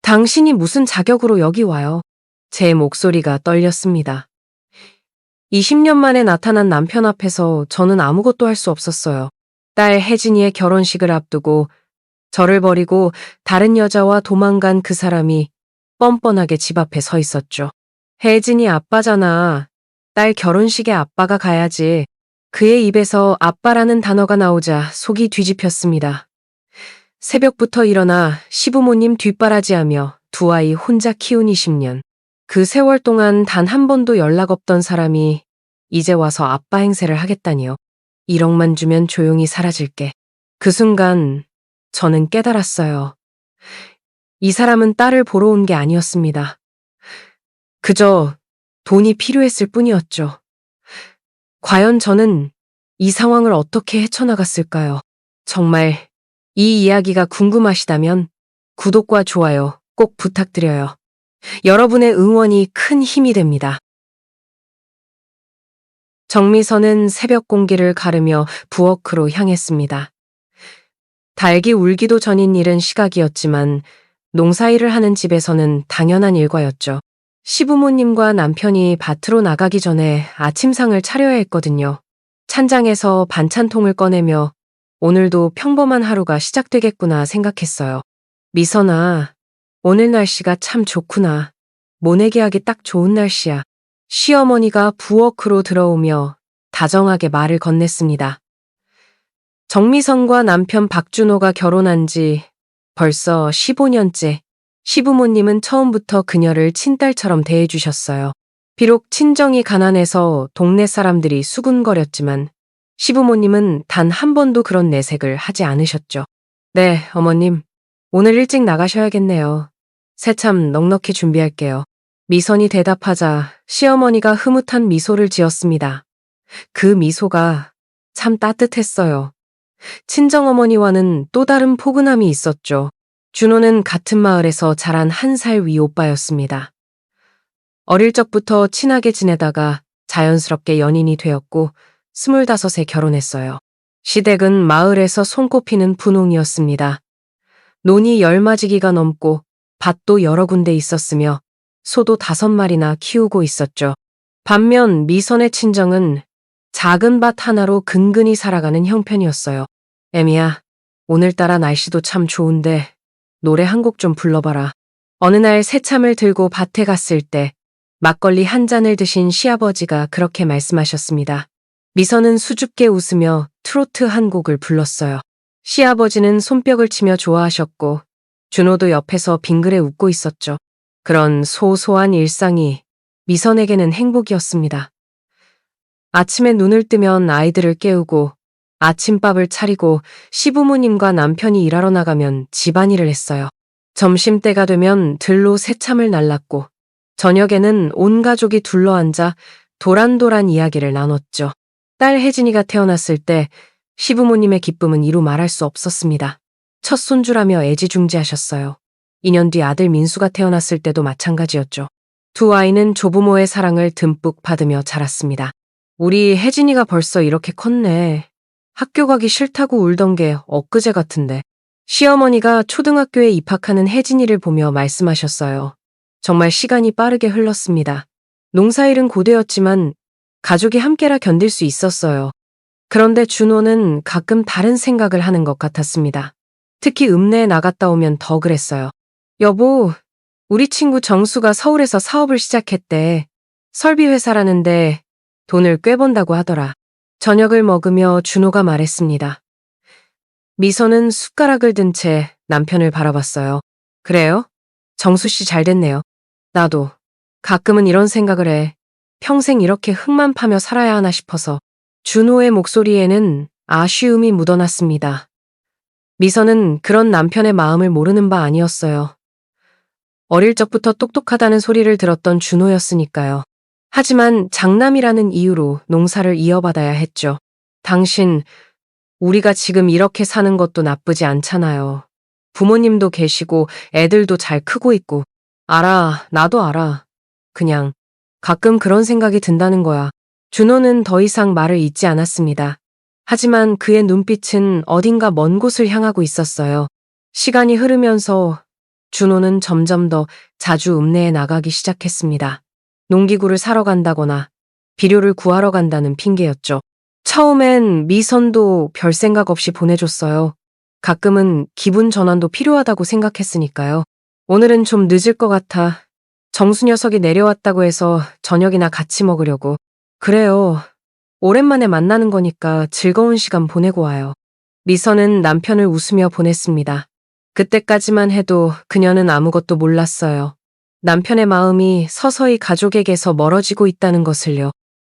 당신이 무슨 자격으로 여기 와요? 제 목소리가 떨렸습니다. 20년 만에 나타난 남편 앞에서 저는 아무것도 할 수 없었어요. 딸 혜진이의 결혼식을 앞두고 저를 버리고 다른 여자와 도망간 그 사람이 뻔뻔하게 집 앞에 서 있었죠. 혜진이 아빠잖아. 딸 결혼식에 아빠가 가야지. 그의 입에서 아빠라는 단어가 나오자 속이 뒤집혔습니다. 새벽부터 일어나 시부모님 뒷바라지하며 두 아이 혼자 키운 20년. 그 세월 동안 단 한 번도 연락 없던 사람이 이제 와서 아빠 행세를 하겠다니요. 1억만 주면 조용히 사라질게. 그 순간 저는 깨달았어요. 이 사람은 딸을 보러 온 게 아니었습니다. 그저 돈이 필요했을 뿐이었죠. 과연 저는 이 상황을 어떻게 헤쳐나갔을까요? 정말 이 이야기가 궁금하시다면 구독과 좋아요 꼭 부탁드려요. 여러분의 응원이 큰 힘이 됩니다. 정미선은 새벽 공기를 가르며 부엌으로 향했습니다. 닭이 울기도 전인 일은 시각이었지만 농사일을 하는 집에서는 당연한 일과였죠. 시부모님과 남편이 밭으로 나가기 전에 아침상을 차려야 했거든요. 찬장에서 반찬통을 꺼내며 오늘도 평범한 하루가 시작되겠구나 생각했어요. 미선아, 오늘 날씨가 참 좋구나. 모내기 하기 딱 좋은 날씨야. 시어머니가 부엌으로 들어오며 다정하게 말을 건넸습니다. 정미선과 남편 박준호가 결혼한 지 벌써 15년째. 시부모님은 처음부터 그녀를 친딸처럼 대해주셨어요. 비록 친정이 가난해서 동네 사람들이 수군거렸지만 시부모님은 단 한 번도 그런 내색을 하지 않으셨죠. 네, 어머님. 오늘 일찍 나가셔야겠네요. 새참 넉넉히 준비할게요. 미선이 대답하자 시어머니가 흐뭇한 미소를 지었습니다. 그 미소가 참 따뜻했어요. 친정어머니와는 또 다른 포근함이 있었죠. 준호는 같은 마을에서 자란 1살 위 오빠였습니다. 어릴 적부터 친하게 지내다가 자연스럽게 연인이 되었고 25에 결혼했어요. 시댁은 마을에서 손꼽히는 분홍이었습니다. 논이 10마지기가 넘고 밭도 여러 군데 있었으며 소도 5마리나 키우고 있었죠. 반면 미선의 친정은 작은 밭 하나로 근근히 살아가는 형편이었어요. 애미야, 오늘따라 날씨도 참 좋은데 노래 한 곡 좀 불러봐라. 어느 날 새참을 들고 밭에 갔을 때 막걸리 한 잔을 드신 시아버지가 그렇게 말씀하셨습니다. 미선은 수줍게 웃으며 트로트 한 곡을 불렀어요. 시아버지는 손뼉을 치며 좋아하셨고 준호도 옆에서 빙그레 웃고 있었죠. 그런 소소한 일상이 미선에게는 행복이었습니다. 아침에 눈을 뜨면 아이들을 깨우고 아침밥을 차리고 시부모님과 남편이 일하러 나가면 집안일을 했어요. 점심때가 되면 들로 새참을 날랐고 저녁에는 온 가족이 둘러앉아 도란도란 이야기를 나눴죠. 딸 혜진이가 태어났을 때 시부모님의 기쁨은 이루 말할 수 없었습니다. 첫 손주라며 애지중지하셨어요. 2년 뒤 아들 민수가 태어났을 때도 마찬가지였죠. 두 아이는 조부모의 사랑을 듬뿍 받으며 자랐습니다. 우리 혜진이가 벌써 이렇게 컸네. 학교 가기 싫다고 울던 게 엊그제 같은데. 시어머니가 초등학교에 입학하는 혜진이를 보며 말씀하셨어요. 정말 시간이 빠르게 흘렀습니다. 농사일은 고되었지만 가족이 함께라 견딜 수 있었어요. 그런데 준호는 가끔 다른 생각을 하는 것 같았습니다. 특히 읍내에 나갔다 오면 더 그랬어요. 여보, 우리 친구 정수가 서울에서 사업을 시작했대. 설비회사라는데 돈을 꽤 번다고 하더라. 저녁을 먹으며 준호가 말했습니다. 미선은 숟가락을 든 채 남편을 바라봤어요. 그래요? 정수 씨 잘 됐네요. 나도 가끔은 이런 생각을 해. 평생 이렇게 흙만 파며 살아야 하나 싶어서. 준호의 목소리에는 아쉬움이 묻어났습니다. 미선은 그런 남편의 마음을 모르는 바 아니었어요. 어릴 적부터 똑똑하다는 소리를 들었던 준호였으니까요. 하지만 장남이라는 이유로 농사를 이어받아야 했죠. 당신, 우리가 지금 이렇게 사는 것도 나쁘지 않잖아요. 부모님도 계시고 애들도 잘 크고 있고. 알아, 나도 알아. 그냥 가끔 그런 생각이 든다는 거야. 준호는 더 이상 말을 잇지 않았습니다. 하지만 그의 눈빛은 어딘가 먼 곳을 향하고 있었어요. 시간이 흐르면서 준호는 점점 더 자주 읍내에 나가기 시작했습니다. 농기구를 사러 간다거나 비료를 구하러 간다는 핑계였죠. 처음엔 미선도 별 생각 없이 보내줬어요. 가끔은 기분 전환도 필요하다고 생각했으니까요. 오늘은 좀 늦을 것 같아. 정수 녀석이 내려왔다고 해서 저녁이나 같이 먹으려고. 그래요. 오랜만에 만나는 거니까 즐거운 시간 보내고 와요. 미선은 남편을 웃으며 보냈습니다. 그때까지만 해도 그녀는 아무것도 몰랐어요. 남편의 마음이 서서히 가족에게서 멀어지고 있다는 것을요.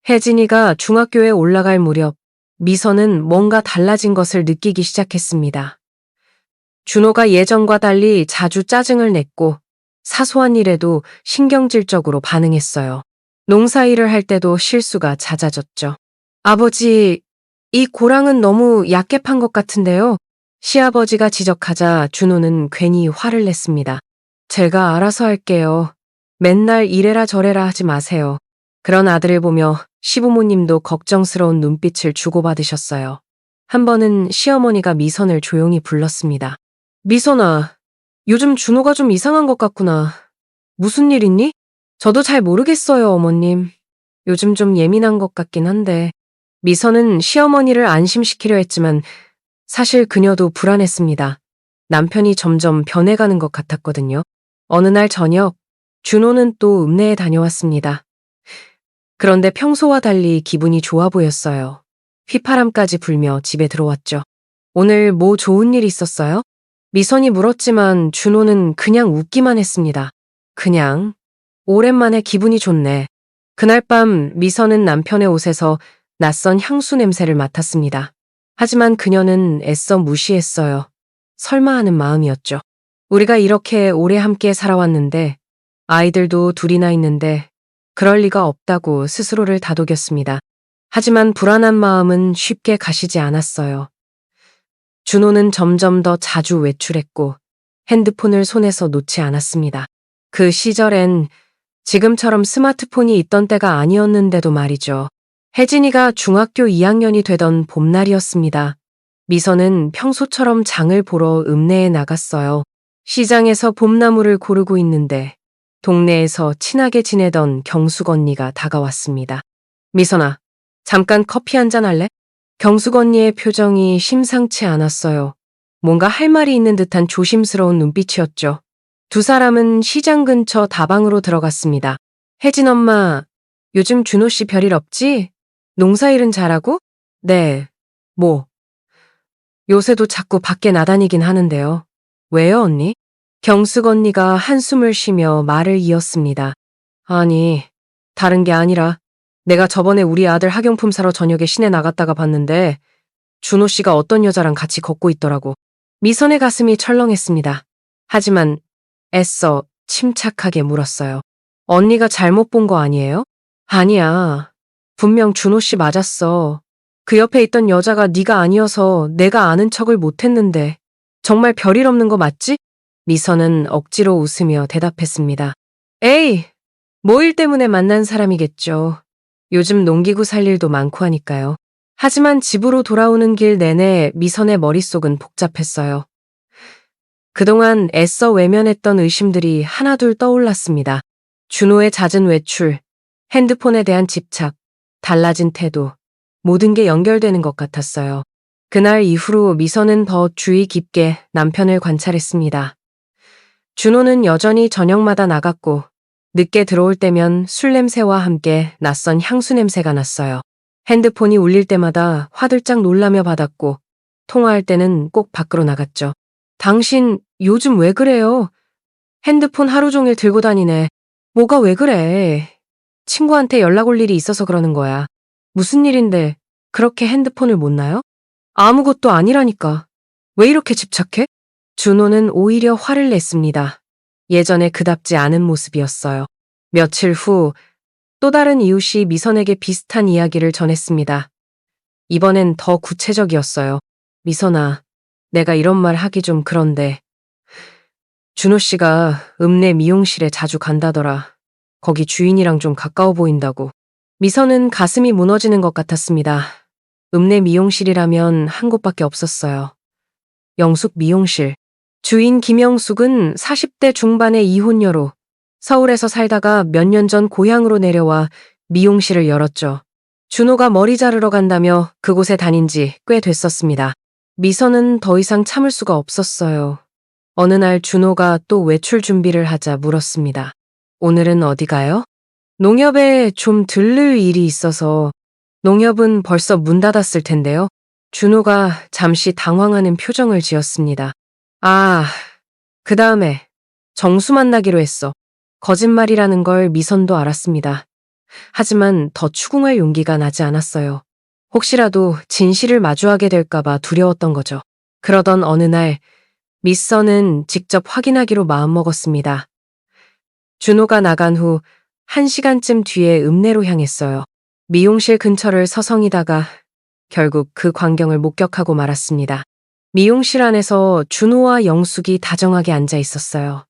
혜진이가 중학교에 올라갈 무렵 미선은 뭔가 달라진 것을 느끼기 시작했습니다. 준호가 예전과 달리 자주 짜증을 냈고 사소한 일에도 신경질적으로 반응했어요. 농사일을 할 때도 실수가 잦아졌죠. 아버지, 이 고랑은 너무 얕게 판 것 같은데요. 시아버지가 지적하자 준호는 괜히 화를 냈습니다. 제가 알아서 할게요. 맨날 이래라 저래라 하지 마세요. 그런 아들을 보며 시부모님도 걱정스러운 눈빛을 주고받으셨어요. 한 번은 시어머니가 미선을 조용히 불렀습니다. 미선아, 요즘 준호가 좀 이상한 것 같구나. 무슨 일 있니? 저도 잘 모르겠어요, 어머님. 요즘 좀 예민한 것 같긴 한데. 미선은 시어머니를 안심시키려 했지만 사실 그녀도 불안했습니다. 남편이 점점 변해가는 것 같았거든요. 어느 날 저녁, 준호는 또 읍내에 다녀왔습니다. 그런데 평소와 달리 기분이 좋아 보였어요. 휘파람까지 불며 집에 들어왔죠. 오늘 뭐 좋은 일 있었어요? 미선이 물었지만 준호는 그냥 웃기만 했습니다. 그냥, 오랜만에 기분이 좋네. 그날 밤 미선은 남편의 옷에서 낯선 향수 냄새를 맡았습니다. 하지만 그녀는 애써 무시했어요. 설마 하는 마음이었죠. 우리가 이렇게 오래 함께 살아왔는데 아이들도 둘이나 있는데 그럴 리가 없다고 스스로를 다독였습니다. 하지만 불안한 마음은 쉽게 가시지 않았어요. 준호는 점점 더 자주 외출했고 핸드폰을 손에서 놓지 않았습니다. 그 시절엔 지금처럼 스마트폰이 있던 때가 아니었는데도 말이죠. 혜진이가 중학교 2학년이 되던 봄날이었습니다. 미선은 평소처럼 장을 보러 읍내에 나갔어요. 시장에서 봄나무를 고르고 있는데 동네에서 친하게 지내던 경숙 언니가 다가왔습니다. 미선아, 잠깐 커피 한잔 할래? 경숙 언니의 표정이 심상치 않았어요. 뭔가 할 말이 있는 듯한 조심스러운 눈빛이었죠. 두 사람은 시장 근처 다방으로 들어갔습니다. 혜진 엄마, 요즘 준호 씨 별일 없지? 농사일은 잘하고? 네. 뭐? 요새도 자꾸 밖에 나다니긴 하는데요. 왜요, 언니? 경숙 언니가 한숨을 쉬며 말을 이었습니다. 아니, 다른 게 아니라 내가 저번에 우리 아들 학용품 사러 저녁에 시내 나갔다가 봤는데 준호 씨가 어떤 여자랑 같이 걷고 있더라고. 미선의 가슴이 철렁했습니다. 하지만 애써 침착하게 물었어요. 언니가 잘못 본 거 아니에요? 아니야. 분명 준호 씨 맞았어. 그 옆에 있던 여자가 네가 아니어서 내가 아는 척을 못했는데 정말 별일 없는 거 맞지? 미선은 억지로 웃으며 대답했습니다. 에이, 뭐 일 때문에 만난 사람이겠죠. 요즘 농기구 살 일도 많고 하니까요. 하지만 집으로 돌아오는 길 내내 미선의 머릿속은 복잡했어요. 그동안 애써 외면했던 의심들이 하나둘 떠올랐습니다. 준호의 잦은 외출, 핸드폰에 대한 집착, 달라진 태도, 모든 게 연결되는 것 같았어요. 그날 이후로 미선은 더 주의 깊게 남편을 관찰했습니다. 준호는 여전히 저녁마다 나갔고 늦게 들어올 때면 술 냄새와 함께 낯선 향수 냄새가 났어요. 핸드폰이 울릴 때마다 화들짝 놀라며 받았고 통화할 때는 꼭 밖으로 나갔죠. 당신 요즘 왜 그래요? 핸드폰 하루 종일 들고 다니네. 뭐가 왜 그래? 친구한테 연락 올 일이 있어서 그러는 거야. 무슨 일인데 그렇게 핸드폰을 못 놔요? 아무것도 아니라니까. 왜 이렇게 집착해? 준호는 오히려 화를 냈습니다. 예전에 그답지 않은 모습이었어요. 며칠 후 또 다른 이웃이 미선에게 비슷한 이야기를 전했습니다. 이번엔 더 구체적이었어요. 미선아, 내가 이런 말 하기 좀 그런데 준호 씨가 읍내 미용실에 자주 간다더라. 거기 주인이랑 좀 가까워 보인다고. 미선은 가슴이 무너지는 것 같았습니다. 읍내 미용실이라면 한 곳밖에 없었어요. 영숙 미용실. 주인 김영숙은 40대 중반의 이혼녀로 서울에서 살다가 몇 년 전 고향으로 내려와 미용실을 열었죠. 준호가 머리 자르러 간다며 그곳에 다닌 지 꽤 됐었습니다. 미선은 더 이상 참을 수가 없었어요. 어느 날 준호가 또 외출 준비를 하자 물었습니다. 오늘은 어디 가요? 농협에 좀 들를 일이 있어서. 농협은 벌써 문 닫았을 텐데요. 준호가 잠시 당황하는 표정을 지었습니다. 아, 그 다음에 정수 만나기로 했어. 거짓말이라는 걸 미선도 알았습니다. 하지만 더 추궁할 용기가 나지 않았어요. 혹시라도 진실을 마주하게 될까봐 두려웠던 거죠. 그러던 어느 날 미선은 직접 확인하기로 마음먹었습니다. 준호가 나간 후 1시간쯤 뒤에 읍내로 향했어요. 미용실 근처를 서성이다가 결국 그 광경을 목격하고 말았습니다. 미용실 안에서 준호와 영숙이 다정하게 앉아 있었어요.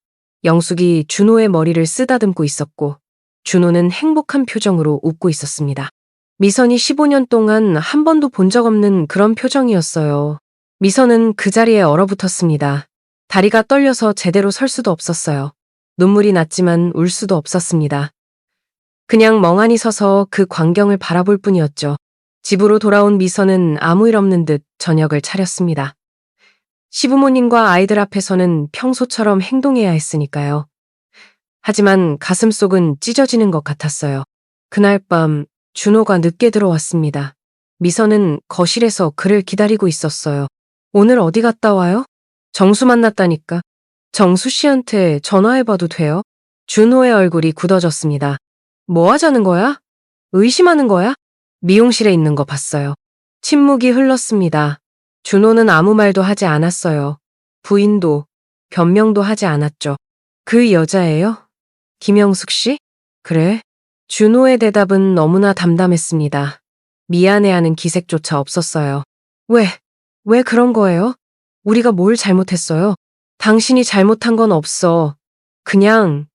영숙이 준호의 머리를 쓰다듬고 있었고 준호는 행복한 표정으로 웃고 있었습니다. 미선이 15년 동안 한 번도 본 적 없는 그런 표정이었어요. 미선은 그 자리에 얼어붙었습니다. 다리가 떨려서 제대로 설 수도 없었어요. 눈물이 났지만 울 수도 없었습니다. 그냥 멍하니 서서 그 광경을 바라볼 뿐이었죠. 집으로 돌아온 미선은 아무 일 없는 듯 저녁을 차렸습니다. 시부모님과 아이들 앞에서는 평소처럼 행동해야 했으니까요. 하지만 가슴속은 찢어지는 것 같았어요. 그날 밤 준호가 늦게 들어왔습니다. 미선은 거실에서 그를 기다리고 있었어요. 오늘 어디 갔다 와요? 정수 만났다니까. 정수 씨한테 전화해봐도 돼요? 준호의 얼굴이 굳어졌습니다. 뭐 하자는 거야? 의심하는 거야? 미용실에 있는 거 봤어요. 침묵이 흘렀습니다. 준호는 아무 말도 하지 않았어요. 부인도 변명도 하지 않았죠. 그 여자예요? 김영숙 씨? 그래? 준호의 대답은 너무나 담담했습니다. 미안해하는 기색조차 없었어요. 왜 그런 거예요? 우리가 뭘 잘못했어요? 당신이 잘못한 건 없어. 그냥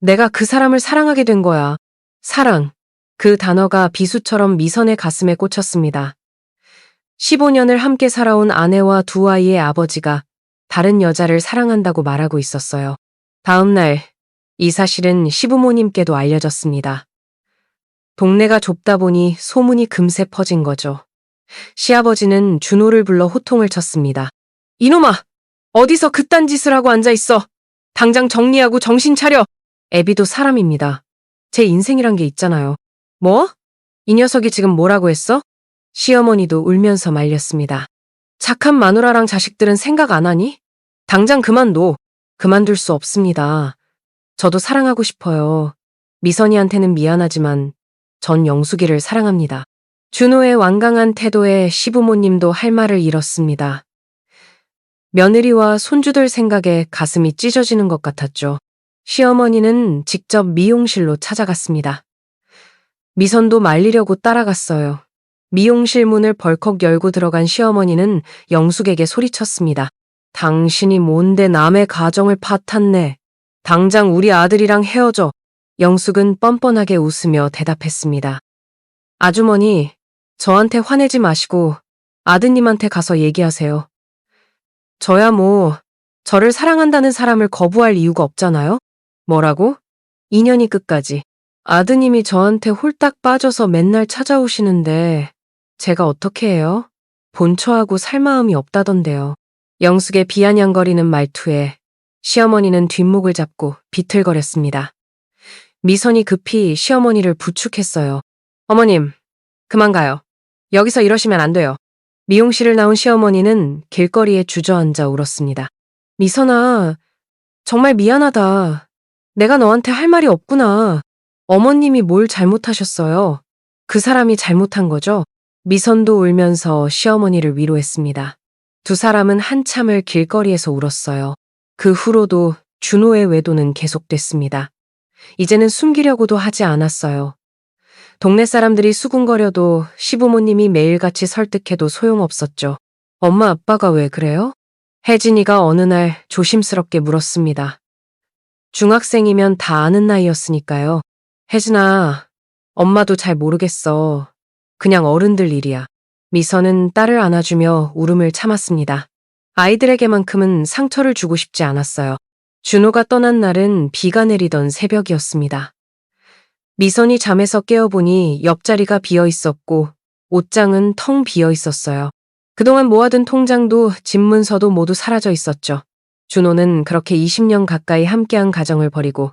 내가 그 사람을 사랑하게 된 거야. 사랑. 그 단어가 비수처럼 미선의 가슴에 꽂혔습니다. 15년을 함께 살아온 아내와 두 아이의 아버지가 다른 여자를 사랑한다고 말하고 있었어요. 다음 날, 이 사실은 시부모님께도 알려졌습니다. 동네가 좁다 보니 소문이 금세 퍼진 거죠. 시아버지는 준호를 불러 호통을 쳤습니다. 이놈아! 어디서 그딴 짓을 하고 앉아있어! 당장 정리하고 정신 차려! 애비도 사람입니다. 제 인생이란 게 있잖아요. 뭐? 이 녀석이 지금 뭐라고 했어? 시어머니도 울면서 말렸습니다. 착한 마누라랑 자식들은 생각 안 하니? 당장 그만둬. 그만둘 수 없습니다. 저도 사랑하고 싶어요. 미선이한테는 미안하지만 전 영숙이를 사랑합니다. 준호의 완강한 태도에 시부모님도 할 말을 잃었습니다. 며느리와 손주들 생각에 가슴이 찢어지는 것 같았죠. 시어머니는 직접 미용실로 찾아갔습니다. 미선도 말리려고 따라갔어요. 미용실 문을 벌컥 열고 들어간 시어머니는 영숙에게 소리쳤습니다. 당신이 뭔데 남의 가정을 파탄내. 당장 우리 아들이랑 헤어져. 영숙은 뻔뻔하게 웃으며 대답했습니다. 아주머니, 저한테 화내지 마시고 아드님한테 가서 얘기하세요. 저야 뭐 저를 사랑한다는 사람을 거부할 이유가 없잖아요? 뭐라고? 2년이 끝까지. 아드님이 저한테 홀딱 빠져서 맨날 찾아오시는데 제가 어떻게 해요? 본처하고 살 마음이 없다던데요. 영숙의 비아냥거리는 말투에 시어머니는 뒷목을 잡고 비틀거렸습니다. 미선이 급히 시어머니를 부축했어요. 어머님, 그만 가요. 여기서 이러시면 안 돼요. 미용실을 나온 시어머니는 길거리에 주저앉아 울었습니다. 미선아, 정말 미안하다. 내가 너한테 할 말이 없구나. 어머님이 뭘 잘못하셨어요? 그 사람이 잘못한 거죠? 미선도 울면서 시어머니를 위로했습니다. 두 사람은 한참을 길거리에서 울었어요. 그 후로도 준호의 외도는 계속됐습니다. 이제는 숨기려고도 하지 않았어요. 동네 사람들이 수군거려도 시부모님이 매일같이 설득해도 소용없었죠. 엄마 아빠가 왜 그래요? 혜진이가 어느 날 조심스럽게 물었습니다. 중학생이면 다 아는 나이였으니까요. 혜진아, 엄마도 잘 모르겠어. 그냥 어른들 일이야. 미선은 딸을 안아주며 울음을 참았습니다. 아이들에게만큼은 상처를 주고 싶지 않았어요. 준호가 떠난 날은 비가 내리던 새벽이었습니다. 미선이 잠에서 깨어보니 옆자리가 비어 있었고 옷장은 텅 비어 있었어요. 그동안 모아둔 통장도 집 문서도 모두 사라져 있었죠. 준호는 그렇게 20년 가까이 함께한 가정을 버리고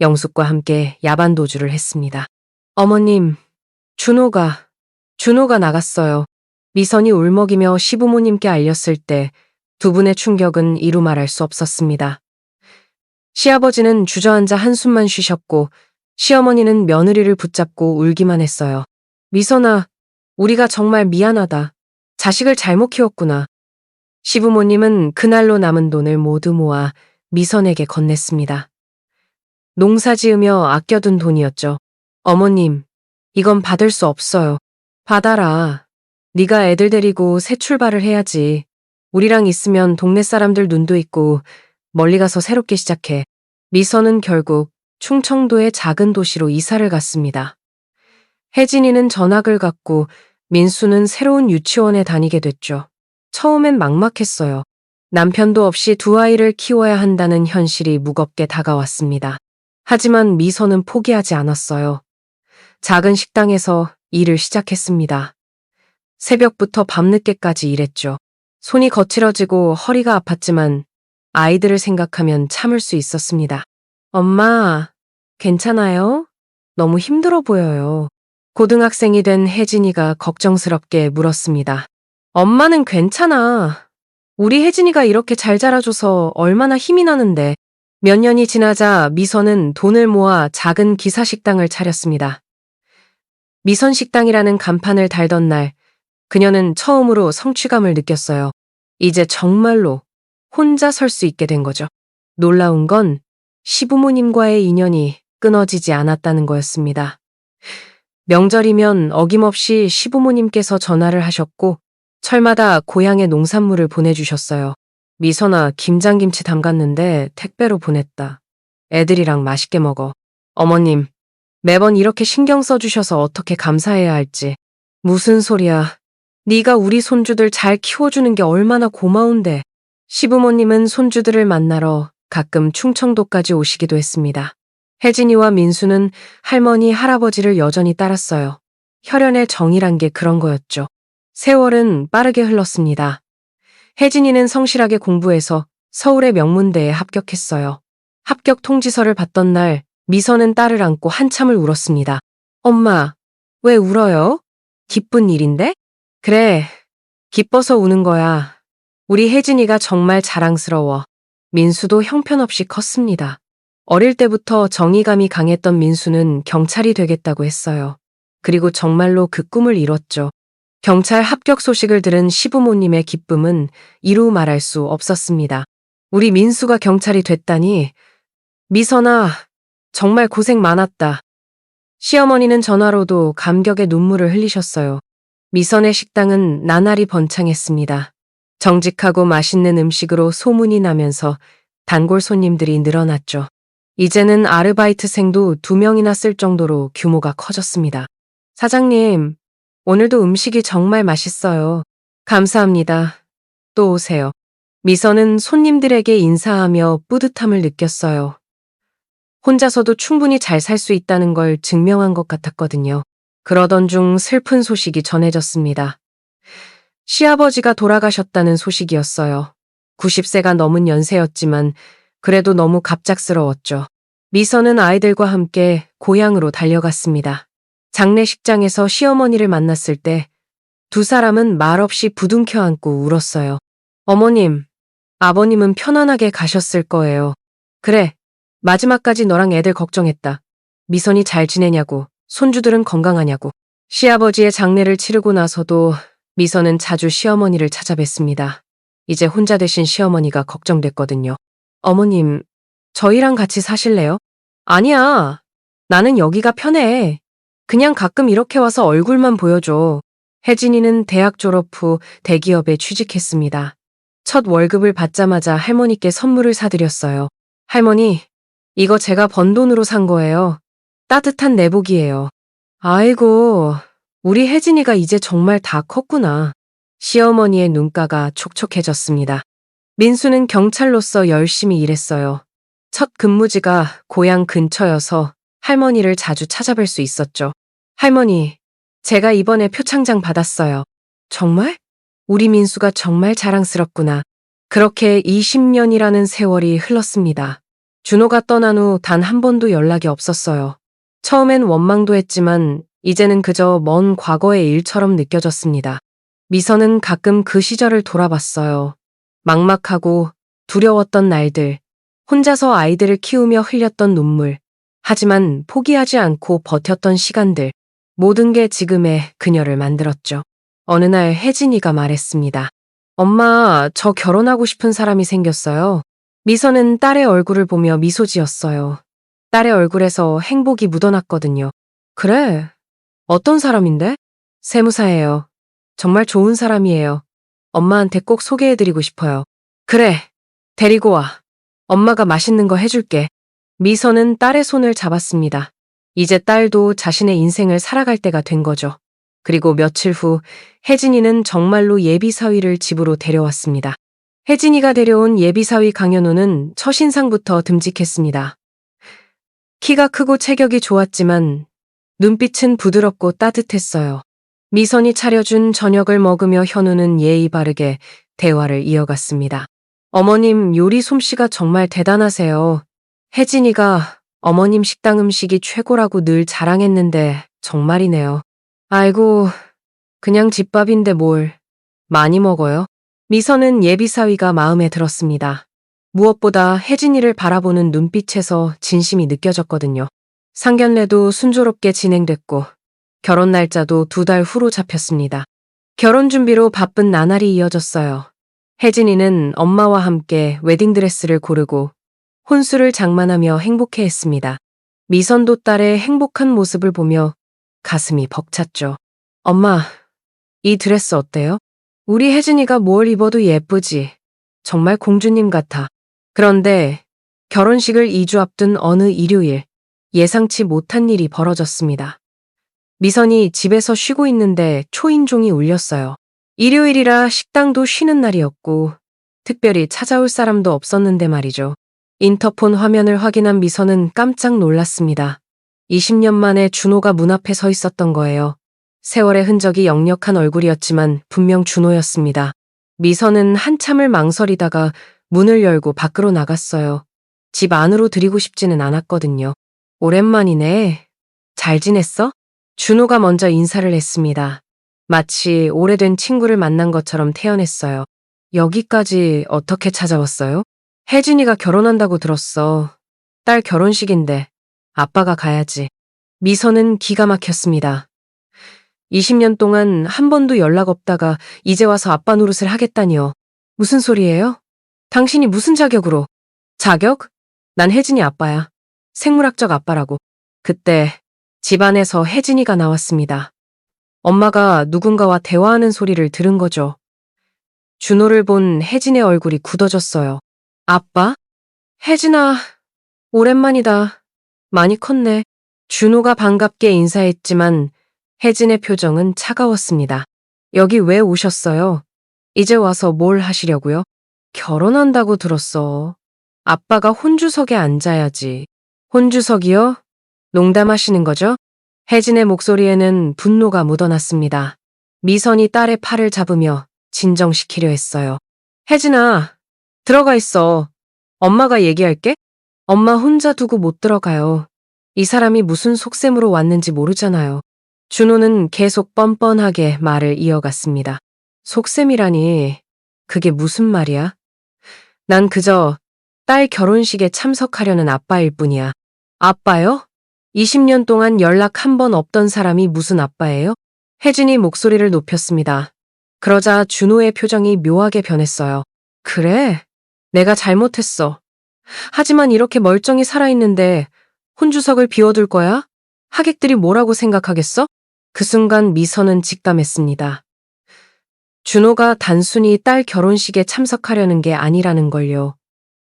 영숙과 함께 야반 도주를 했습니다. 어머님, 준호가 나갔어요. 미선이 울먹이며 시부모님께 알렸을 때 두 분의 충격은 이루 말할 수 없었습니다. 시아버지는 주저앉아 한숨만 쉬셨고 시어머니는 며느리를 붙잡고 울기만 했어요. 미선아, 우리가 정말 미안하다. 자식을 잘못 키웠구나. 시부모님은 그날로 남은 돈을 모두 모아 미선에게 건넸습니다. 농사 지으며 아껴둔 돈이었죠. 어머님, 이건 받을 수 없어요. 받아라. 네가 애들 데리고 새 출발을 해야지. 우리랑 있으면 동네 사람들 눈도 있고 멀리 가서 새롭게 시작해. 미선은 결국 충청도의 작은 도시로 이사를 갔습니다. 혜진이는 전학을 갔고 민수는 새로운 유치원에 다니게 됐죠. 처음엔 막막했어요. 남편도 없이 두 아이를 키워야 한다는 현실이 무겁게 다가왔습니다. 하지만 미선은 포기하지 않았어요. 작은 식당에서 일을 시작했습니다. 새벽부터 밤늦게까지 일했죠. 손이 거칠어지고 허리가 아팠지만 아이들을 생각하면 참을 수 있었습니다. 엄마, 괜찮아요? 너무 힘들어 보여요. 고등학생이 된 혜진이가 걱정스럽게 물었습니다. 엄마는 괜찮아. 우리 혜진이가 이렇게 잘 자라줘서 얼마나 힘이 나는데. 몇 년이 지나자 미선은 돈을 모아 작은 기사식당을 차렸습니다. 미선식당이라는 간판을 달던 날, 그녀는 처음으로 성취감을 느꼈어요. 이제 정말로 혼자 설 수 있게 된 거죠. 놀라운 건 시부모님과의 인연이 끊어지지 않았다는 거였습니다. 명절이면 어김없이 시부모님께서 전화를 하셨고 철마다 고향의 농산물을 보내주셨어요. 미선아, 김장김치 담갔는데 택배로 보냈다. 애들이랑 맛있게 먹어. 어머님, 매번 이렇게 신경 써주셔서 어떻게 감사해야 할지. 무슨 소리야. 네가 우리 손주들 잘 키워주는 게 얼마나 고마운데. 시부모님은 손주들을 만나러 가끔 충청도까지 오시기도 했습니다. 혜진이와 민수는 할머니, 할아버지를 여전히 따랐어요. 혈연의 정이란 게 그런 거였죠. 세월은 빠르게 흘렀습니다. 혜진이는 성실하게 공부해서 서울의 명문대에 합격했어요. 합격 통지서를 받던 날 미선은 딸을 안고 한참을 울었습니다. 엄마, 왜 울어요? 기쁜 일인데? 그래, 기뻐서 우는 거야. 우리 혜진이가 정말 자랑스러워. 민수도 형편없이 컸습니다. 어릴 때부터 정의감이 강했던 민수는 경찰이 되겠다고 했어요. 그리고 정말로 그 꿈을 이뤘죠. 경찰 합격 소식을 들은 시부모님의 기쁨은 이루 말할 수 없었습니다. 우리 민수가 경찰이 됐다니. 미선아, 정말 고생 많았다. 시어머니는 전화로도 감격의 눈물을 흘리셨어요. 미선의 식당은 나날이 번창했습니다. 정직하고 맛있는 음식으로 소문이 나면서 단골 손님들이 늘어났죠. 이제는 아르바이트생도 2명이나 쓸 정도로 규모가 커졌습니다. 사장님, 오늘도 음식이 정말 맛있어요. 감사합니다. 또 오세요. 미선은 손님들에게 인사하며 뿌듯함을 느꼈어요. 혼자서도 충분히 잘 살 수 있다는 걸 증명한 것 같았거든요. 그러던 중 슬픈 소식이 전해졌습니다. 시아버지가 돌아가셨다는 소식이었어요. 90세가 넘은 연세였지만 그래도 너무 갑작스러웠죠. 미선은 아이들과 함께 고향으로 달려갔습니다. 장례식장에서 시어머니를 만났을 때 두 사람은 말없이 부둥켜 안고 울었어요. 어머님, 아버님은 편안하게 가셨을 거예요. 그래, 마지막까지 너랑 애들 걱정했다. 미선이 잘 지내냐고, 손주들은 건강하냐고. 시아버지의 장례를 치르고 나서도 미선은 자주 시어머니를 찾아뵀습니다. 이제 혼자 되신 시어머니가 걱정됐거든요. 어머님, 저희랑 같이 사실래요? 아니야, 나는 여기가 편해. 그냥 가끔 이렇게 와서 얼굴만 보여줘. 혜진이는 대학 졸업 후 대기업에 취직했습니다. 첫 월급을 받자마자 할머니께 선물을 사드렸어요. 할머니, 이거 제가 번 돈으로 산 거예요. 따뜻한 내복이에요. 아이고, 우리 혜진이가 이제 정말 다 컸구나. 시어머니의 눈가가 촉촉해졌습니다. 민수는 경찰로서 열심히 일했어요. 첫 근무지가 고향 근처여서 할머니를 자주 찾아뵐 수 있었죠. 할머니, 제가 이번에 표창장 받았어요. 정말? 우리 민수가 정말 자랑스럽구나. 그렇게 20년이라는 세월이 흘렀습니다. 준호가 떠난 후 단 한 번도 연락이 없었어요. 처음엔 원망도 했지만 이제는 그저 먼 과거의 일처럼 느껴졌습니다. 미선은 가끔 그 시절을 돌아봤어요. 막막하고 두려웠던 날들, 혼자서 아이들을 키우며 흘렸던 눈물, 하지만 포기하지 않고 버텼던 시간들, 모든 게 지금의 그녀를 만들었죠. 어느 날 혜진이가 말했습니다. 엄마, 저 결혼하고 싶은 사람이 생겼어요. 미선은 딸의 얼굴을 보며 미소 지었어요. 딸의 얼굴에서 행복이 묻어났거든요. 그래? 어떤 사람인데? 세무사예요. 정말 좋은 사람이에요. 엄마한테 꼭 소개해드리고 싶어요. 그래, 데리고 와. 엄마가 맛있는 거 해줄게. 미선은 딸의 손을 잡았습니다. 이제 딸도 자신의 인생을 살아갈 때가 된 거죠. 그리고 며칠 후 혜진이는 정말로 예비사위를 집으로 데려왔습니다. 혜진이가 데려온 예비사위 강현우는 첫인상부터 듬직했습니다. 키가 크고 체격이 좋았지만 눈빛은 부드럽고 따뜻했어요. 미선이 차려준 저녁을 먹으며 현우는 예의 바르게 대화를 이어갔습니다. 어머님 요리 솜씨가 정말 대단하세요. 혜진이가 어머님 식당 음식이 최고라고 늘 자랑했는데 정말이네요. 아이고, 그냥 집밥인데 뭘 많이 먹어요. 미선은 예비사위가 마음에 들었습니다. 무엇보다 혜진이를 바라보는 눈빛에서 진심이 느껴졌거든요. 상견례도 순조롭게 진행됐고 결혼 날짜도 2달 후로 잡혔습니다. 결혼 준비로 바쁜 나날이 이어졌어요. 혜진이는 엄마와 함께 웨딩드레스를 고르고 혼수를 장만하며 행복해했습니다. 미선도 딸의 행복한 모습을 보며 가슴이 벅찼죠. 엄마, 이 드레스 어때요? 우리 혜진이가 뭘 입어도 예쁘지. 정말 공주님 같아. 그런데 결혼식을 2주 앞둔 어느 일요일, 예상치 못한 일이 벌어졌습니다. 미선이 집에서 쉬고 있는데 초인종이 울렸어요. 일요일이라 식당도 쉬는 날이었고 특별히 찾아올 사람도 없었는데 말이죠. 인터폰 화면을 확인한 미선은 깜짝 놀랐습니다. 20년 만에 준호가 문 앞에 서 있었던 거예요. 세월의 흔적이 역력한 얼굴이었지만 분명 준호였습니다. 미선은 한참을 망설이다가 문을 열고 밖으로 나갔어요. 집 안으로 들이고 싶지는 않았거든요. 오랜만이네. 잘 지냈어? 준호가 먼저 인사를 했습니다. 마치 오래된 친구를 만난 것처럼 태연했어요. 여기까지 어떻게 찾아왔어요? 혜진이가 결혼한다고 들었어. 딸 결혼식인데 아빠가 가야지. 미선은 기가 막혔습니다. 20년 동안 한 번도 연락 없다가 이제 와서 아빠 노릇을 하겠다니요. 무슨 소리예요? 당신이 무슨 자격으로? 자격? 난 혜진이 아빠야. 생물학적 아빠라고. 그때 집안에서 혜진이가 나왔습니다. 엄마가 누군가와 대화하는 소리를 들은 거죠. 준호를 본 혜진의 얼굴이 굳어졌어요. 아빠? 혜진아, 오랜만이다. 많이 컸네. 준호가 반갑게 인사했지만 혜진의 표정은 차가웠습니다. 여기 왜 오셨어요? 이제 와서 뭘 하시려고요? 결혼한다고 들었어. 아빠가 혼주석에 앉아야지. 혼주석이요? 농담하시는 거죠? 혜진의 목소리에는 분노가 묻어났습니다. 미선이 딸의 팔을 잡으며 진정시키려 했어요. 혜진아, 들어가 있어. 엄마가 얘기할게. 엄마 혼자 두고 못 들어가요. 이 사람이 무슨 속셈으로 왔는지 모르잖아요. 준호는 계속 뻔뻔하게 말을 이어갔습니다. 속셈이라니, 그게 무슨 말이야? 난 그저 딸 결혼식에 참석하려는 아빠일 뿐이야. 아빠요? 20년 동안 연락 한 번 없던 사람이 무슨 아빠예요? 혜진이 목소리를 높였습니다. 그러자 준호의 표정이 묘하게 변했어요. 그래, 내가 잘못했어. 하지만 이렇게 멀쩡히 살아있는데 혼주석을 비워둘 거야? 하객들이 뭐라고 생각하겠어? 그 순간 미선은 직감했습니다. 준호가 단순히 딸 결혼식에 참석하려는 게 아니라는 걸요.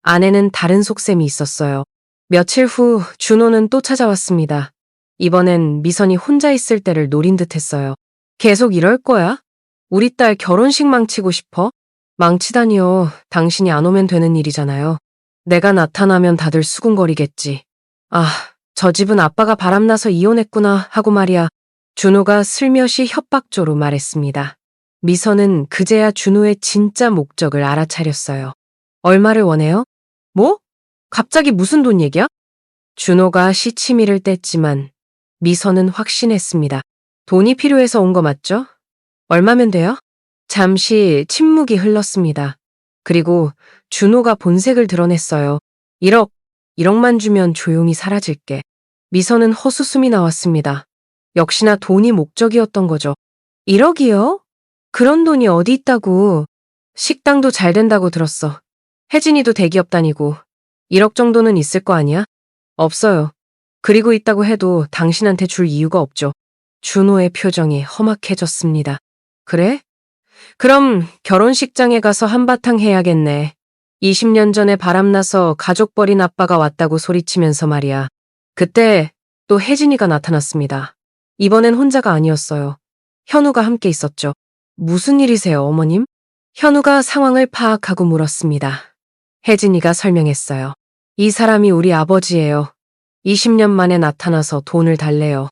안에는 다른 속셈이 있었어요. 며칠 후 준호는 또 찾아왔습니다. 이번엔 미선이 혼자 있을 때를 노린 듯 했어요. 계속 이럴 거야? 우리 딸 결혼식 망치고 싶어? 망치다니요. 당신이 안 오면 되는 일이잖아요. 내가 나타나면 다들 수군거리겠지. 아, 저 집은 아빠가 바람나서 이혼했구나 하고 말이야. 준호가 슬며시 협박조로 말했습니다. 미선은 그제야 준호의 진짜 목적을 알아차렸어요. 얼마를 원해요? 뭐? 갑자기 무슨 돈 얘기야? 준호가 시치미를 뗐지만 미선은 확신했습니다. 돈이 필요해서 온 거 맞죠? 얼마면 돼요? 잠시 침묵이 흘렀습니다. 그리고 준호가 본색을 드러냈어요. 1억, 1억만 주면 조용히 사라질게. 미선은 헛웃음이 나왔습니다. 역시나 돈이 목적이었던 거죠. 1억이요? 그런 돈이 어디 있다고. 식당도 잘 된다고 들었어. 혜진이도 대기업 다니고 1억 정도는 있을 거 아니야? 없어요. 그리고 있다고 해도 당신한테 줄 이유가 없죠. 준호의 표정이 험악해졌습니다. 그래? 그럼 결혼식장에 가서 한바탕 해야겠네. 20년 전에 바람나서 가족 버린 아빠가 왔다고 소리치면서 말이야. 그때 또 혜진이가 나타났습니다. 이번엔 혼자가 아니었어요. 현우가 함께 있었죠. 무슨 일이세요, 어머님? 현우가 상황을 파악하고 물었습니다. 혜진이가 설명했어요. 이 사람이 우리 아버지예요. 20년 만에 나타나서 돈을 달래요.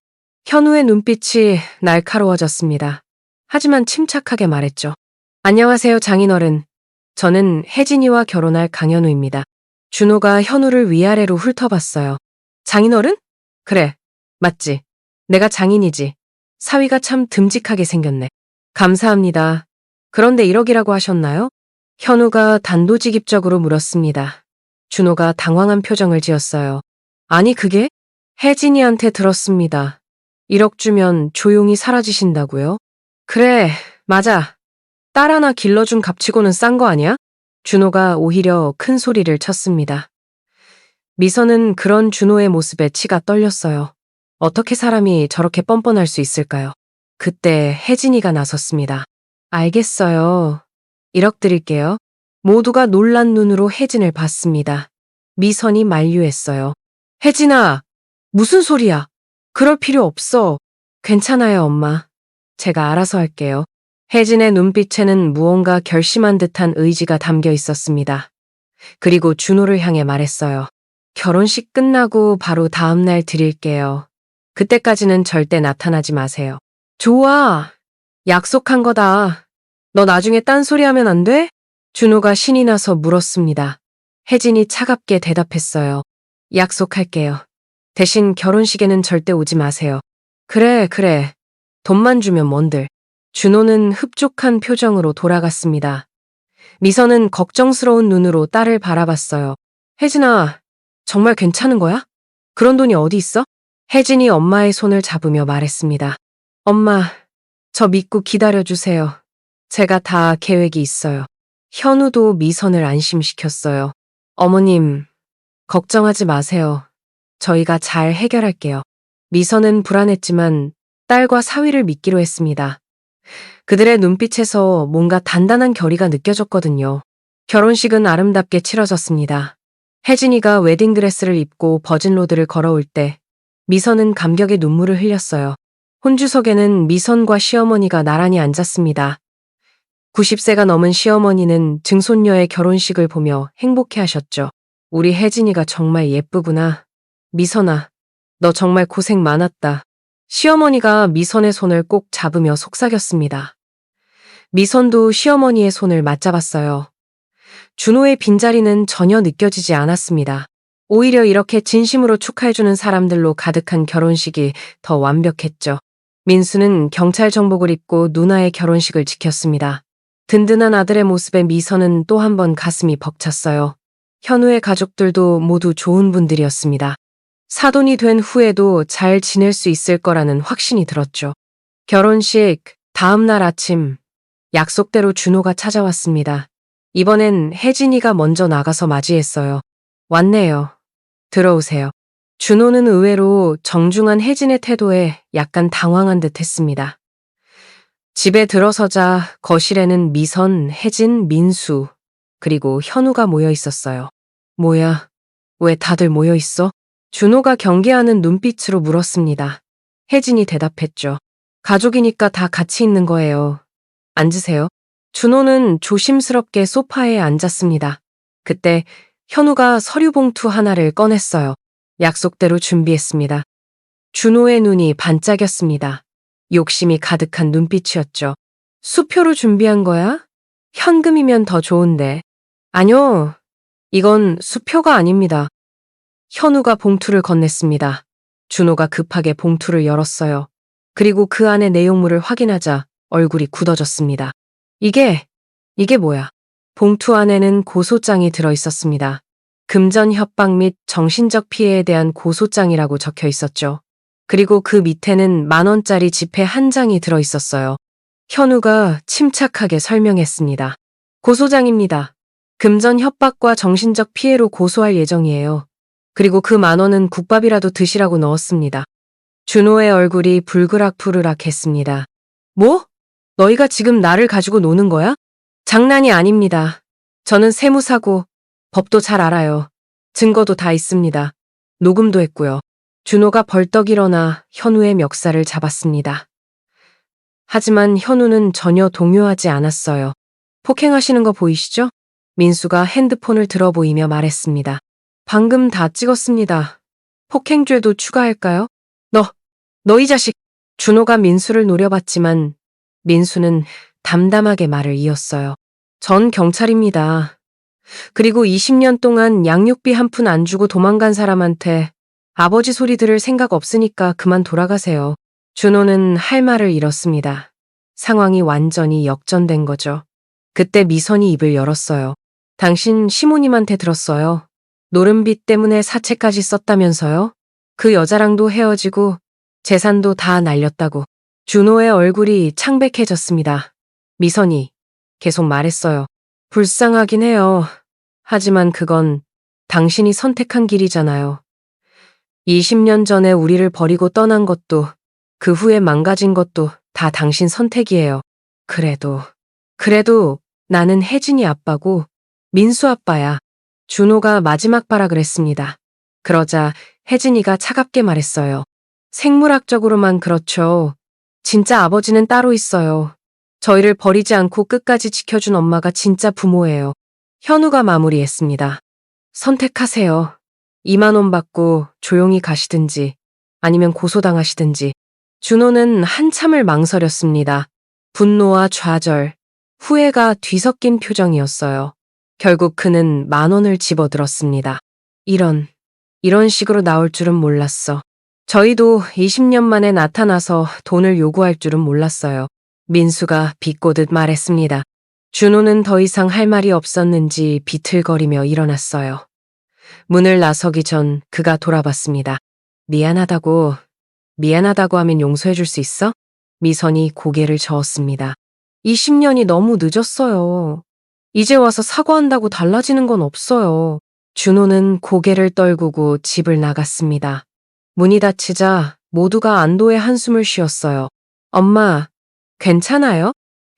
현우의 눈빛이 날카로워졌습니다. 하지만 침착하게 말했죠. 안녕하세요, 장인어른. 저는 혜진이와 결혼할 강현우입니다. 준호가 현우를 위아래로 훑어봤어요. 장인어른? 그래, 맞지. 내가 장인이지. 사위가 참 듬직하게 생겼네. 감사합니다. 그런데 1억이라고 하셨나요? 현우가 단도직입적으로 물었습니다. 준호가 당황한 표정을 지었어요. 아니 그게? 혜진이한테 들었습니다. 1억 주면 조용히 사라지신다고요? 그래, 맞아. 딸 하나 길러준 값치고는 싼 거 아니야? 준호가 오히려 큰 소리를 쳤습니다. 미선은 그런 준호의 모습에 치가 떨렸어요. 어떻게 사람이 저렇게 뻔뻔할 수 있을까요? 그때 혜진이가 나섰습니다. 알겠어요. 1억 드릴게요. 모두가 놀란 눈으로 혜진을 봤습니다. 미선이 만류했어요. 혜진아, 무슨 소리야? 그럴 필요 없어. 괜찮아요, 엄마. 제가 알아서 할게요. 혜진의 눈빛에는 무언가 결심한 듯한 의지가 담겨 있었습니다. 그리고 준호를 향해 말했어요. 결혼식 끝나고 바로 다음날 드릴게요. 그때까지는 절대 나타나지 마세요. 좋아. 약속한 거다. 너 나중에 딴소리 하면 안 돼? 준호가 신이 나서 물었습니다. 혜진이 차갑게 대답했어요. 약속할게요. 대신 결혼식에는 절대 오지 마세요. 그래, 그래. 돈만 주면 뭔들. 준호는 흡족한 표정으로 돌아갔습니다. 미선은 걱정스러운 눈으로 딸을 바라봤어요. 혜진아, 정말 괜찮은 거야? 그런 돈이 어디 있어? 혜진이 엄마의 손을 잡으며 말했습니다. 엄마, 저 믿고 기다려주세요. 제가 다 계획이 있어요. 현우도 미선을 안심시켰어요. 어머님, 걱정하지 마세요. 저희가 잘 해결할게요. 미선은 불안했지만 딸과 사위를 믿기로 했습니다. 그들의 눈빛에서 뭔가 단단한 결의가 느껴졌거든요. 결혼식은 아름답게 치러졌습니다. 혜진이가 웨딩드레스를 입고 버진로드를 걸어올 때 미선은 감격의 눈물을 흘렸어요. 혼주석에는 미선과 시어머니가 나란히 앉았습니다. 90세가 넘은 시어머니는 증손녀의 결혼식을 보며 행복해하셨죠. 우리 혜진이가 정말 예쁘구나. 미선아, 너 정말 고생 많았다. 시어머니가 미선의 손을 꼭 잡으며 속삭였습니다. 미선도 시어머니의 손을 맞잡았어요. 준호의 빈자리는 전혀 느껴지지 않았습니다. 오히려 이렇게 진심으로 축하해주는 사람들로 가득한 결혼식이 더 완벽했죠. 민수는 경찰 정복을 입고 누나의 결혼식을 지켰습니다. 든든한 아들의 모습에 미선은 또 한 번 가슴이 벅찼어요. 현우의 가족들도 모두 좋은 분들이었습니다. 사돈이 된 후에도 잘 지낼 수 있을 거라는 확신이 들었죠. 결혼식 다음 날 아침 약속대로 준호가 찾아왔습니다. 이번엔 혜진이가 먼저 나가서 맞이했어요. 왔네요. 들어오세요. 준호는 의외로 정중한 혜진의 태도에 약간 당황한 듯 했습니다. 집에 들어서자 거실에는 미선, 혜진, 민수, 그리고 현우가 모여 있었어요. 뭐야? 왜 다들 모여 있어? 준호가 경계하는 눈빛으로 물었습니다. 혜진이 대답했죠. 가족이니까 다 같이 있는 거예요. 앉으세요. 준호는 조심스럽게 소파에 앉았습니다. 그때 현우가 서류 봉투 하나를 꺼냈어요. 약속대로 준비했습니다. 준호의 눈이 반짝였습니다. 욕심이 가득한 눈빛이었죠. 수표로 준비한 거야? 현금이면 더 좋은데. 아니요, 이건 수표가 아닙니다. 현우가 봉투를 건넸습니다. 준호가 급하게 봉투를 열었어요. 그리고 그 안의 내용물을 확인하자 얼굴이 굳어졌습니다. 이게 뭐야? 봉투 안에는 고소장이 들어 있었습니다. 금전 협박 및 정신적 피해에 대한 고소장이라고 적혀 있었죠. 그리고 그 밑에는 10,000원짜리 지폐 한 장이 들어 있었어요. 현우가 침착하게 설명했습니다. 고소장입니다. 금전 협박과 정신적 피해로 고소할 예정이에요. 그리고 그 10,000원은 국밥이라도 드시라고 넣었습니다. 준호의 얼굴이 불그락부르락 했습니다. 뭐? 너희가 지금 나를 가지고 노는 거야? 장난이 아닙니다. 저는 세무사고 법도 잘 알아요. 증거도 다 있습니다. 녹음도 했고요. 준호가 벌떡 일어나 현우의 멱살을 잡았습니다. 하지만 현우는 전혀 동요하지 않았어요. 폭행하시는 거 보이시죠? 민수가 핸드폰을 들어 보이며 말했습니다. 방금 다 찍었습니다. 폭행죄도 추가할까요? 너 이 자식! 준호가 민수를 노려봤지만 민수는 담담하게 말을 이었어요. 전 경찰입니다. 그리고 20년 동안 양육비 한 푼 안 주고 도망간 사람한테 아버지 소리 들을 생각 없으니까 그만 돌아가세요. 준호는 할 말을 잃었습니다. 상황이 완전히 역전된 거죠. 그때 미선이 입을 열었어요. 당신 시모님한테 들었어요. 노름빚 때문에 사채까지 썼다면서요? 그 여자랑도 헤어지고 재산도 다 날렸다고. 준호의 얼굴이 창백해졌습니다. 미선이 계속 말했어요. 불쌍하긴 해요. 하지만 그건 당신이 선택한 길이잖아요. 20년 전에 우리를 버리고 떠난 것도 그 후에 망가진 것도 다 당신 선택이에요. 그래도 나는 혜진이 아빠고 민수 아빠야. 준호가 마지막 발악을 했습니다. 그러자 혜진이가 차갑게 말했어요. 생물학적으로만 그렇죠. 진짜 아버지는 따로 있어요. 저희를 버리지 않고 끝까지 지켜준 엄마가 진짜 부모예요. 현우가 마무리했습니다. 선택하세요. 2만 원 받고 조용히 가시든지 아니면 고소당하시든지. 준호는 한참을 망설였습니다. 분노와 좌절, 후회가 뒤섞인 표정이었어요. 결국 그는 10,000원을 집어들었습니다. 이런 식으로 나올 줄은 몰랐어. 저희도 20년 만에 나타나서 돈을 요구할 줄은 몰랐어요. 민수가 비꼬듯 말했습니다. 준호는 더 이상 할 말이 없었는지 비틀거리며 일어났어요. 문을 나서기 전 그가 돌아봤습니다. 미안하다고 하면 용서해 줄 수 있어? 미선이 고개를 저었습니다. 20년이 너무 늦었어요. 이제 와서 사과한다고 달라지는 건 없어요. 준호는 고개를 떨구고 집을 나갔습니다. 문이 닫히자 모두가 안도의 한숨을 쉬었어요. 엄마, 괜찮아요?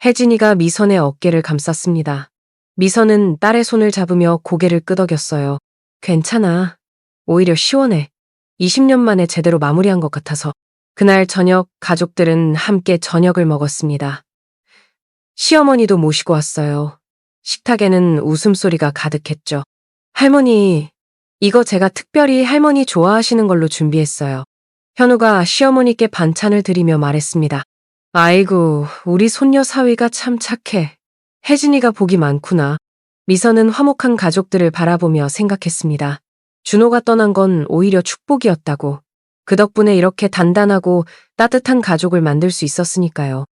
혜진이가 미선의 어깨를 감쌌습니다. 미선은 딸의 손을 잡으며 고개를 끄덕였어요. 괜찮아. 오히려 시원해. 20년 만에 제대로 마무리한 것 같아서. 그날 저녁 가족들은 함께 저녁을 먹었습니다. 시어머니도 모시고 왔어요. 식탁에는 웃음소리가 가득했죠. 할머니, 이거 제가 특별히 할머니 좋아하시는 걸로 준비했어요. 현우가 시어머니께 반찬을 드리며 말했습니다. 아이고, 우리 손녀 사위가 참 착해. 혜진이가 복이 많구나. 미선은 화목한 가족들을 바라보며 생각했습니다. 준호가 떠난 건 오히려 축복이었다고. 그 덕분에 이렇게 단단하고 따뜻한 가족을 만들 수 있었으니까요.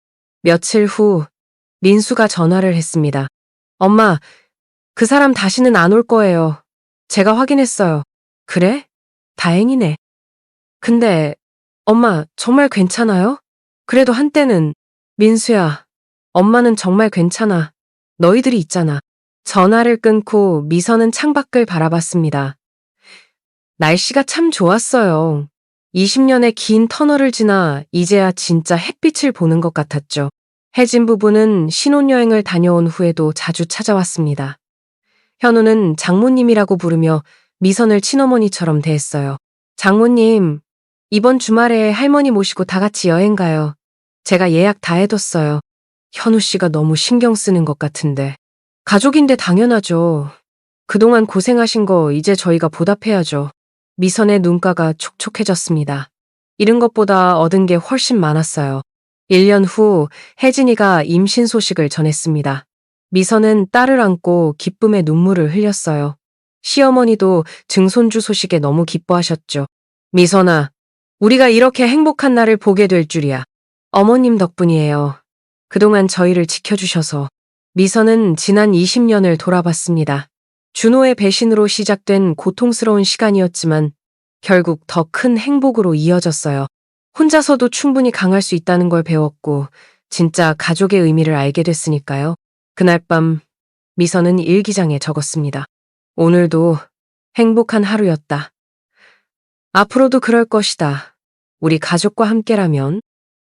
며칠 후 민수가 전화를 했습니다. 엄마, 그 사람 다시는 안 올 거예요. 제가 확인했어요. 그래? 다행이네. 근데 엄마 정말 괜찮아요? 그래도 한때는 민수야, 엄마는 정말 괜찮아. 너희들이 있잖아. 전화를 끊고 미선은 창밖을 바라봤습니다. 날씨가 참 좋았어요. 20년의 긴 터널을 지나 이제야 진짜 햇빛을 보는 것 같았죠. 혜진 부부는 신혼여행을 다녀온 후에도 자주 찾아왔습니다. 현우는 장모님이라고 부르며 미선을 친어머니처럼 대했어요. 장모님, 이번 주말에 할머니 모시고 다 같이 여행 가요. 제가 예약 다 해뒀어요. 현우 씨가 너무 신경 쓰는 것 같은데. 가족인데 당연하죠. 그동안 고생하신 거 이제 저희가 보답해야죠. 미선의 눈가가 촉촉해졌습니다. 잃은 것보다 얻은 게 훨씬 많았어요. 1년 후 혜진이가 임신 소식을 전했습니다. 미선은 딸을 안고 기쁨의 눈물을 흘렸어요. 시어머니도 증손주 소식에 너무 기뻐하셨죠. 미선아, 우리가 이렇게 행복한 날을 보게 될 줄이야. 어머님 덕분이에요. 그동안 저희를 지켜주셔서. 미선은 지난 20년을 돌아봤습니다. 준호의 배신으로 시작된 고통스러운 시간이었지만 결국 더 큰 행복으로 이어졌어요. 혼자서도 충분히 강할 수 있다는 걸 배웠고 진짜 가족의 의미를 알게 됐으니까요. 그날 밤 미선은 일기장에 적었습니다. 오늘도 행복한 하루였다. 앞으로도 그럴 것이다. 우리 가족과 함께라면